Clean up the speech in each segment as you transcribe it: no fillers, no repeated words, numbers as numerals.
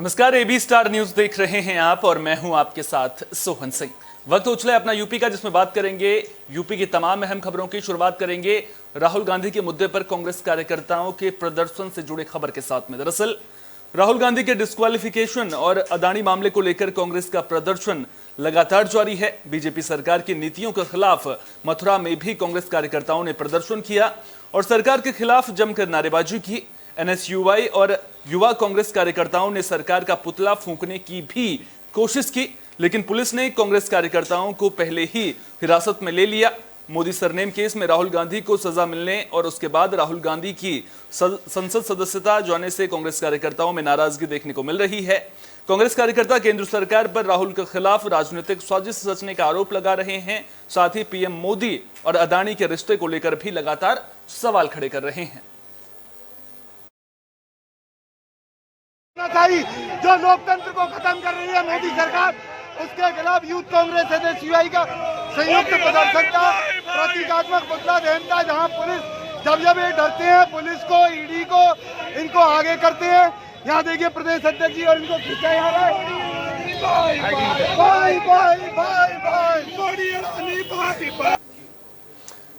नमस्कार, AB star news देख रहे हैं आप और मैं हूं आपके साथ सोहन सिंह। वक्त हो चला अपना यूपी का, जिसमें बात करेंगे यूपी की तमाम अहम खबरों की। शुरुआत करेंगे राहुल गांधी के मुद्दे पर कांग्रेस कार्यकर्ताओं के प्रदर्शन से जुड़े खबर के साथ में। दरअसल राहुल गांधी के डिस्क्वालिफिकेशन और अदानी मामले को लेकर कांग्रेस का प्रदर्शन लगातार जारी है। बीजेपी सरकार की नीतियों के खिलाफ मथुरा में भी कांग्रेस कार्यकर्ताओं ने प्रदर्शन किया और सरकार के खिलाफ जमकर नारेबाजी की। एनएसयूआई और युवा कांग्रेस कार्यकर्ताओं ने सरकार का पुतला फूंकने की भी कोशिश की, लेकिन पुलिस ने कांग्रेस कार्यकर्ताओं को पहले ही हिरासत में ले लिया। मोदी सरनेम केस में राहुल गांधी को सजा मिलने और उसके बाद राहुल गांधी की संसद सदस्यता जाने से कांग्रेस कार्यकर्ताओं में नाराजगी देखने को मिल रही है। कांग्रेस कार्यकर्ता केंद्र सरकार पर राहुल के खिलाफ राजनीतिक साजिश रचने का आरोप लगा रहे हैं। साथ ही पीएम मोदी और अदानी के रिश्ते को लेकर भी लगातार सवाल खड़े कर रहे हैं। जो लोकतंत्र को खत्म कर रही है मोदी सरकार, उसके खिलाफ यूथ कांग्रेस एनएसयूआई का संयुक्त प्रदर्शन का प्रतीकात्मक पुतला दहन था, जहां पुलिस जब ये डरते हैं, पुलिस को, ईडी को, इनको आगे करते हैं। यहाँ देखिए प्रदेश अध्यक्ष जी और इनको खींचा जा रहा है।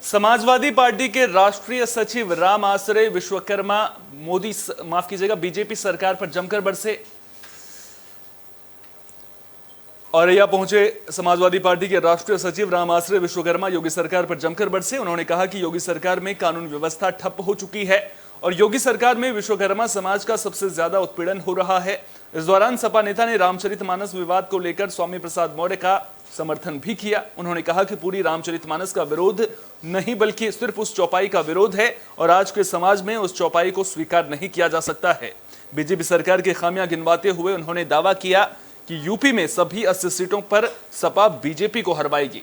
समाजवादी पार्टी के राष्ट्रीय सचिव राम आश्रय विश्वकर्मा बीजेपी सरकार पर जमकर बरसे। औरैया पहुंचे समाजवादी पार्टी के राष्ट्रीय सचिव राम आश्रय विश्वकर्मा योगी सरकार पर जमकर बरसे। उन्होंने कहा कि योगी सरकार में कानून व्यवस्था ठप हो चुकी है और योगी सरकार में विश्वकर्मा समाज का सबसे ज्यादा उत्पीड़न हो रहा है। इस दौरान सपा नेता ने रामचरितमानस विवाद को लेकर स्वामी प्रसाद मौर्य का समर्थन भी किया। उन्होंने कहा कि पूरी रामचरितमानस का विरोध नहीं, बल्कि सिर्फ उस चौपाई का विरोध है और आज के समाज में उस चौपाई को स्वीकार नहीं किया जा सकता है। बीजेपी सरकार की खामियां गिनवाते हुए उन्होंने दावा किया कि यूपी में सभी 80 सीटों पर सपा बीजेपी को हरवाएगी।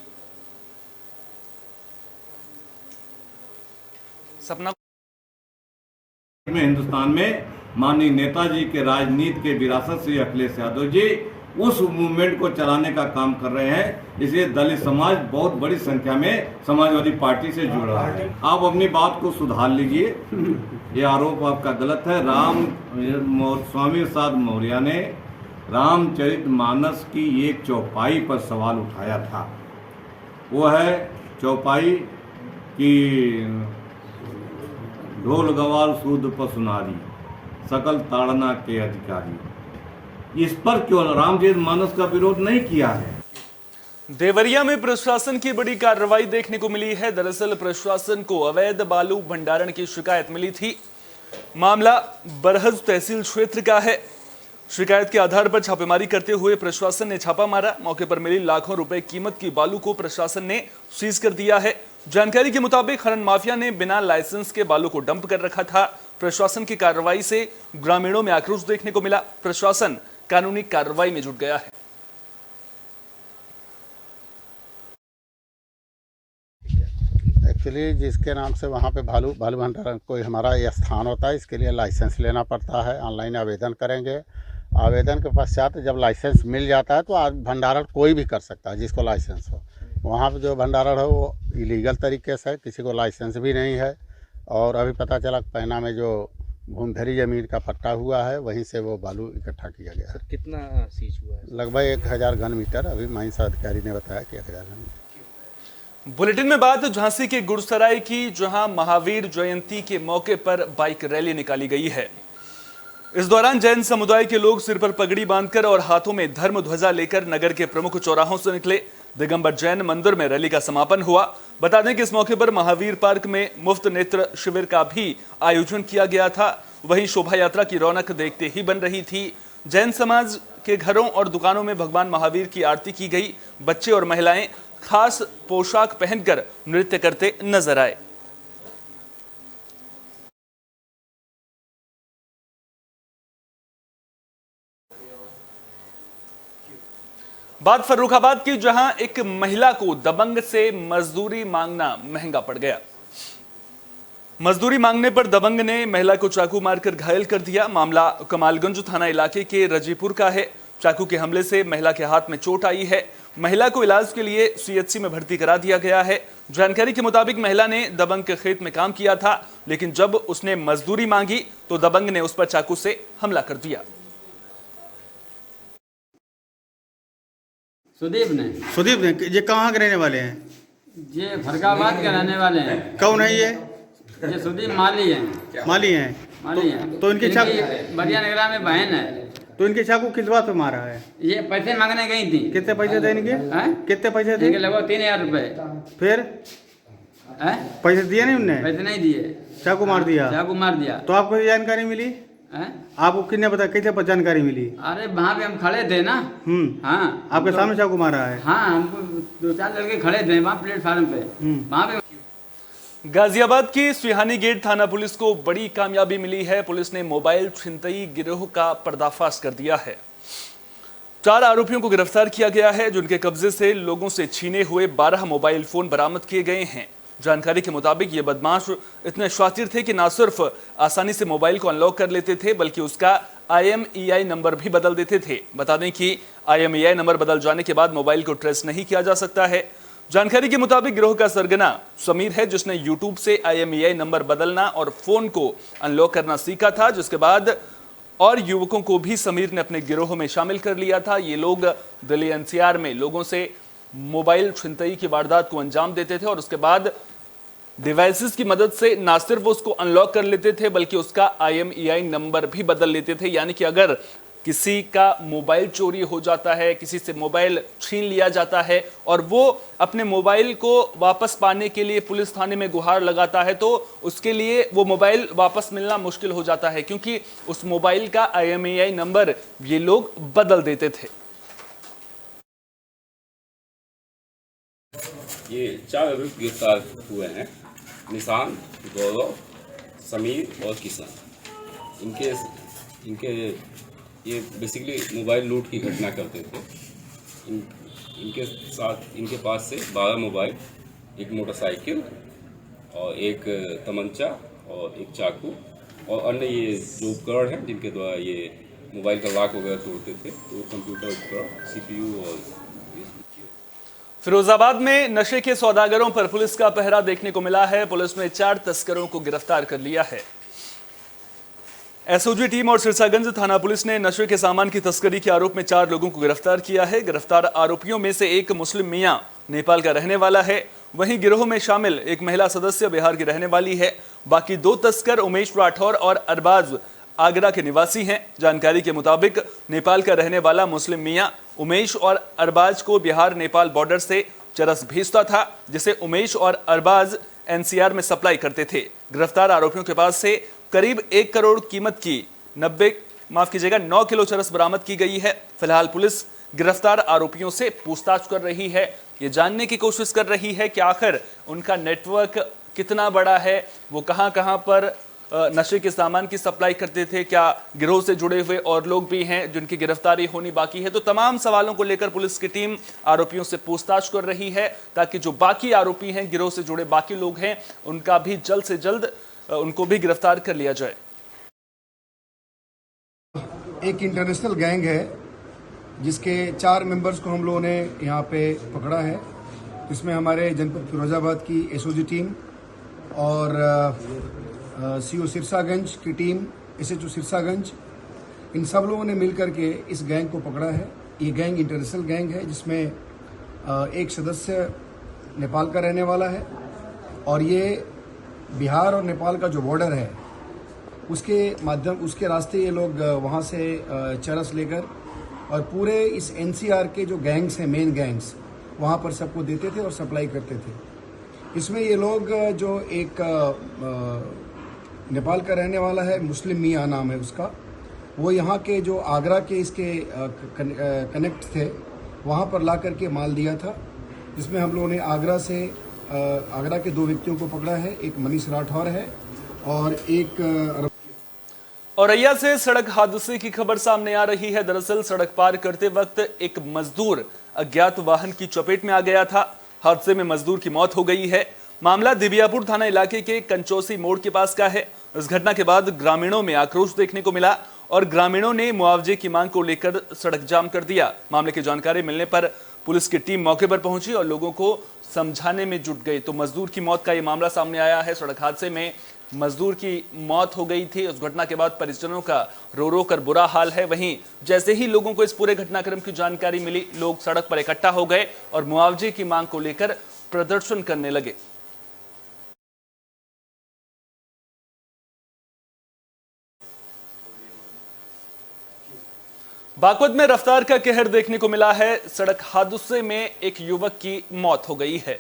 सपना में हिंदुस्तान में माननीय नेताजी के राजनीति के विरासत से अखिलेश यादव जी उस मूवमेंट को चलाने का काम कर रहे हैं। इसलिए दलित समाज बहुत बड़ी संख्या में समाजवादी पार्टी से जुड़ रहा है। आप अपनी बात को सुधार लीजिए, ये आरोप आपका गलत है। स्वामी प्रसाद मौर्य ने रामचरितमानस की एक चौपाई पर सवाल उठाया था। वो है चौपाई की ढोल गवार सूद पसुनारी सकल ताड़ना के अधिकारी। इस पर क्यों रामचरितमानस का विरोध नहीं किया है? देवरिया में प्रशासन की बड़ी कार्रवाई देखने को मिली है। दरअसल प्रशासन को अवैध बालू भंडारण की शिकायत मिली थी। मामला बरहज तहसील क्षेत्र का है। शिकायत के आधार पर छापेमारी करते हुए प्रशासन ने छापा मारा। मौके पर मिली लाखों रुपए कीमत की बालू को प्रशासन ने सीज कर दिया है। जानकारी के मुताबिक खनन माफिया ने बिना लाइसेंस के बालू को डंप कर रखा था। प्रशासन की कार्रवाई से ग्रामीणों में आक्रोश देखने को मिला। प्रशासन कानूनी कार्रवाई में जुट गया है। एक्चुअली जिसके नाम से वहाँ पे बालू भंडारण कोई हमारा ये स्थान होता है, इसके लिए लाइसेंस लेना पड़ता है। ऑनलाइन आवेदन करेंगे। आवेदन के पश्चात जब लाइसेंस मिल जाता है तो भंडारण कोई भी कर सकता है जिसको लाइसेंस हो। वहाँ पे जो भंडारण है वो इलीगल तरीके से, किसी को लाइसेंस भी नहीं है। और अभी पता चला पैना में जो भूमधरी जमीन का पट्टा हुआ है, वहीं से वो बालू इकट्ठा किया गया है। सर कितना सीज हुआ है? लगभग 1000 घन मीटर। अभी माइंस अधिकारी ने बताया कि 1000 घन मीटर। बुलेटिन में बात झांसी के गुड़सराय की, जहां महावीर जयंती के मौके पर बाइक रैली निकाली गई है। इस दौरान जैन समुदाय के लोग सिर पर पगड़ी बांधकर और हाथों में धर्म ध्वजा लेकर नगर के प्रमुख चौराहों से निकले। दिगंबर जैन मंदिर में रैली का समापन हुआ। बता दें कि इस मौके पर महावीर पार्क में मुफ्त नेत्र शिविर का भी आयोजन किया गया था। वहीं शोभा यात्रा की रौनक देखते ही बन रही थी। जैन समाज के घरों और दुकानों में भगवान महावीर की आरती की गई। बच्चे और महिलाएं खास पोशाक पहनकर नृत्य करते नजर आए। बात फर्रुखाबाद की, जहां एक महिला को दबंग से मजदूरी मांगना महंगा पड़ गया। मजदूरी मांगने पर दबंग ने महिला को चाकू मारकर घायल कर दिया। मामला कमालगंज थाना इलाके के रजीपुर का है। चाकू के हमले से महिला के हाथ में चोट आई है। महिला को इलाज के लिए सीएचसी में भर्ती करा दिया गया है। जानकारी के मुताबिक महिला ने दबंग के खेत में काम किया था, लेकिन जब उसने मजदूरी मांगी तो दबंग ने उस पर चाकू से हमला कर दिया। सुदीप ने। सुदीप ने, ये कहाँ के रहने वाले हैं? ये फरकाबाद के रहने वाले हैं। कौन है ये? सुदीप माली हैं। माली हैं। माली हैं। तो इनकी बरिया नगरा में बहन है। तो इनके चाकू किस बात पे मारा है? ये पैसे मांगने गई थी। कितने पैसे थे इनके? कितने पैसे थे? लगभग 3000 रुपए। फिर पैसे दिए नहीं उनने? पैसे नहीं दिए, चाकू मार दिया। चाकू मार दिया। तो आपको ये जानकारी मिली? आपको किसने बताया, कैसे जानकारी मिली? अरे वहाँ पे हम खड़े थे ना। हाँ, आपके सामने चाकू मारा है? हाँ, हमको 2-4 लड़के खड़े थे वहाँ प्लेटफार्म पे। वहाँ पे गाजियाबाद की सुहानी गेट थाना पुलिस को बड़ी कामयाबी मिली है। पुलिस ने मोबाइल छिनतई गिरोह का पर्दाफाश कर दिया है। 4 आरोपियों को गिरफ्तार किया गया है, जिनके कब्जे से लोगों से छीने हुए 12 मोबाइल फोन बरामद किए गए हैं। जानकारी के मुताबिक ये बदमाश इतने शातिर थे कि न सिर्फ आसानी से मोबाइल को अनलॉक कर लेते थे, बल्कि उसका IMEI नंबर भी बदल देते थे। बता दें कि IMEI नंबर बदल जाने के बाद मोबाइल को ट्रेस नहीं किया जा सकता है। जानकारी के मुताबिक गिरोह का सरगना समीर है, जिसने YouTube से IMEI नंबर बदलना और फोन को अनलॉक करना सीखा था, जिसके बाद और युवकों को भी समीर ने अपने गिरोह में शामिल कर लिया था। ये लोग दिल्ली NCR में लोगों से मोबाइल छिनतई की वारदात को अंजाम देते थे और उसके बाद डिवाइसेस की मदद से ना सिर्फ उसको अनलॉक कर लेते थे, बल्कि उसका IMEI नंबर भी बदल लेते थे। यानी कि अगर किसी का मोबाइल चोरी हो जाता है, किसी से मोबाइल छीन लिया जाता है और वो अपने मोबाइल को वापस पाने के लिए पुलिस थाने में गुहार लगाता है, तो उसके लिए वो मोबाइल वापस मिलना मुश्किल हो जाता है, क्योंकि उस मोबाइल का IMEI नंबर ये लोग बदल देते थे। ये 4 अभियुक्त गिरफ्तार हुए हैं, निशान, गौरव, समीर और किशन। इनके ये बेसिकली मोबाइल लूट की घटना करते थे। इनके साथ इनके पास से 12 मोबाइल, एक मोटरसाइकिल और एक तमंचा और एक चाकू और अन्य ये जो उपकरण हैं जिनके द्वारा ये मोबाइल का लॉक वगैरह तोड़ते थे, तो कंप्यूटर उपकरण, CPU और फिरोजाबाद में नशे के सौदागरों पर पुलिस का पहरा देखने को मिला है। पुलिस ने 4 तस्करों को गिरफ्तार कर लिया है। SOG टीम और सिरसागंज थाना पुलिस ने नशे के सामान की तस्करी के आरोप में 4 लोगों को गिरफ्तार किया है। गिरफ्तार आरोपियों में से एक मुस्लिम मियां नेपाल का रहने वाला है। वहीं गिरोह में शामिल एक महिला सदस्य बिहार की रहने वाली है। बाकी 2 तस्कर उमेश राठौर और अरबाज आगरा के निवासी हैं। जानकारी के मुताबिक नेपाल का रहने वाला मुस्लिम मियां उमेश और अरबाज को बिहार नेपाल बॉर्डर से चरस भेजता था, जिसे उमेश और अरबाज NCR में सप्लाई करते थे। गिरफ्तार आरोपियों के पास से करीब 1 करोड़ कीमत की 9 किलो चरस बरामद की गई है। फिलहाल पुलिस गिरफ्तार आरोपियों से पूछताछ कर रही है। ये जानने की कोशिश कर रही है कि आखिर उनका नेटवर्क कितना बड़ा है, वो कहां पर नशे के सामान की सप्लाई करते थे, क्या गिरोह से जुड़े हुए और लोग भी हैं जिनकी गिरफ्तारी होनी बाकी है। तो तमाम सवालों को लेकर पुलिस की टीम आरोपियों से पूछताछ कर रही है, ताकि जो बाकी आरोपी हैं, गिरोह से जुड़े बाकी लोग हैं, उनका भी जल्द से जल्द उनको भी गिरफ्तार कर लिया जाए। एक इंटरनेशनल गैंग है जिसके 4 मेंबर्स को हम लोगों ने यहाँ पे पकड़ा है। इसमें हमारे जनपद फिरोजाबाद की SOG टीम और CO सिरसागंज की टीम, SHO सिरसागंज, इन सब लोगों ने मिलकर के इस गैंग को पकड़ा है। ये गैंग इंटरनेशनल गैंग है जिसमें एक सदस्य नेपाल का रहने वाला है और ये बिहार और नेपाल का जो बॉर्डर है उसके रास्ते ये लोग वहाँ से चरस लेकर और पूरे इस NCR के जो गैंग्स हैं, मेन गैंग्स, वहाँ पर सबको देते थे और सप्लाई करते थे। इसमें ये लोग जो एक नेपाल का रहने वाला है, मुस्लिम मियां नाम है उसका, वो यहाँ के जो आगरा के इसके कनेक्ट थे, वहाँ पर ला करके माल दिया था, जिसमें हम लोगों ने आगरा के 2 व्यक्तियों को पकड़ा है। एक मनीष राठौर है और एक औरैया से सड़क हादसे की खबर सामने आ रही है। दरअसल सड़क पार करते वक्त एक मजदूर अज्ञात वाहन की चपेट में आ गया था। हादसे में मजदूर की मौत हो गई है। मामला दिबियापुर थाना इलाके के कंचौसी मोड़ के पास का है। इस घटना के बाद ग्रामीणों में आक्रोश देखने को मिला और ग्रामीणों ने मुआवजे की मांग को लेकर सड़क जाम कर दिया। मामले की जानकारी मिलने पर पुलिस की टीम मौके पर पहुंची और लोगों को समझाने में जुट गई, तो मजदूर की मौत का ये मामला सामने आया है। सड़क हादसे में मजदूर की मौत हो गई थी। उस घटना के बाद परिजनों का रो रो कर बुरा हाल है। वहीं जैसे ही लोगों को इस पूरे घटनाक्रम की जानकारी मिली, लोग सड़क पर इकट्ठा हो गए और मुआवजे की मांग को लेकर प्रदर्शन करने लगे। बागपत में रफ्तार का कहर देखने को मिला है। सड़क हादसे में एक युवक की मौत हो गई है।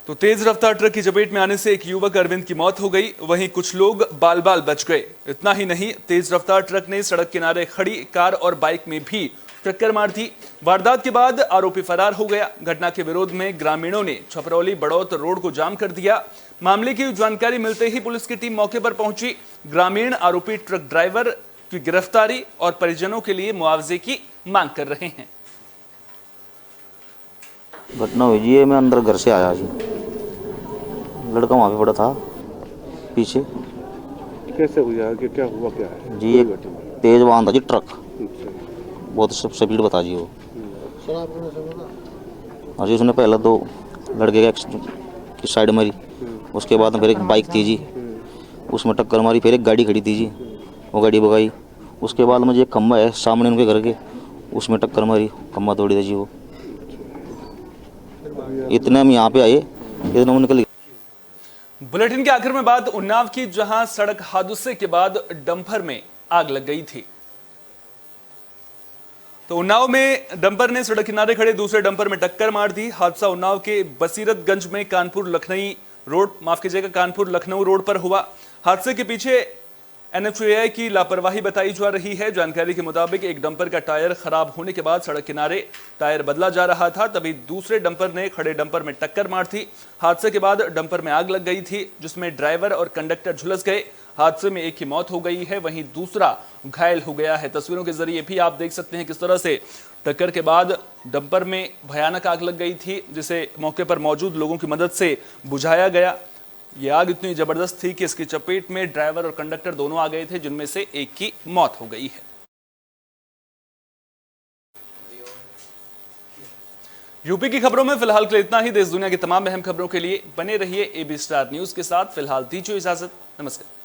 तो तेज रफ्तार ट्रक की चपेट में आने से एक युवक अरविंद की मौत हो गई। वहीं कुछ लोग बाल बाल बच गए। इतना ही नहीं, तेज रफ्तार ट्रक ने सड़क किनारे खड़ी कार और बाइक में भी टक्कर मार दी। वारदात के बाद आरोपी फरार हो गया। घटना के विरोध में ग्रामीणों ने छपरौली बड़ौत रोड को जाम कर दिया। मामले की जानकारी मिलते ही पुलिस की टीम मौके पर पहुंची। ग्रामीण आरोपी ट्रक ड्राइवर की गिरफ्तारी और परिजनों के लिए मुआवजे की मांग कर रहे हैं। घटना हुई जी, मैं अंदर घर से आया जी, लड़का वहाँ पे पड़ा था पीछे। कैसे हुआ, आगे क्या हुआ, क्या है जी? एक तेज वाहन था जी, ट्रक, बहुत स्पीड बता जी वो। हाँ जी, उसने पहले दो लड़के की साइड मारी, उसके बाद फिर एक बाइक थी जी, उसमें टक्कर मारी। फिर एक गाड़ी खड़ी थी जी, वो गाड़ी भगाई। उसके बाद मुझे एक खम्बा है सामने उनके घर के, उसमें टक्कर मारी, खम्बा तोड़ी थी जी वो। इतने हम यहाँ पे आए, इतने वो निकल गए। बुलेटिन के आखिर में बात उन्नाव की, जहां सड़क हादसे के बाद डंपर में आग लग गई थी। तो उन्नाव में डंपर ने सड़क किनारे खड़े दूसरे डंपर में टक्कर मार दी। हादसा उन्नाव के बसीरतगंज में कानपुर लखनऊ रोड पर हुआ। हादसे के पीछे NHAI की लापरवाही बताई जा रही है। जानकारी के मुताबिक एक डंपर का टायर खराब होने के बाद सड़क किनारे टायर बदला जा रहा था, तभी दूसरे डंपर ने खड़े डंपर में टक्कर मार दी। हादसे के बाद डंपर में आग लग गई थी, जिसमें ड्राइवर और कंडक्टर झुलस गए। हादसे में एक की मौत हो गई है, वहीं दूसरा घायल हो गया है। तस्वीरों के जरिए भी आप देख सकते हैं किस तरह से टक्कर के बाद डंपर में भयानक आग लग गई थी, जिसे मौके पर मौजूद लोगों की मदद से बुझाया गया। ये आग इतनी जबरदस्त थी कि इसकी चपेट में ड्राइवर और कंडक्टर दोनों आ गए थे, जिनमें से एक की मौत हो गई है। यूपी की खबरों में फिलहाल के लिए इतना ही। देश दुनिया की तमाम अहम खबरों के लिए बने रहिए AB स्टार न्यूज के साथ। फिलहाल दीजिए इजाजत, नमस्कार।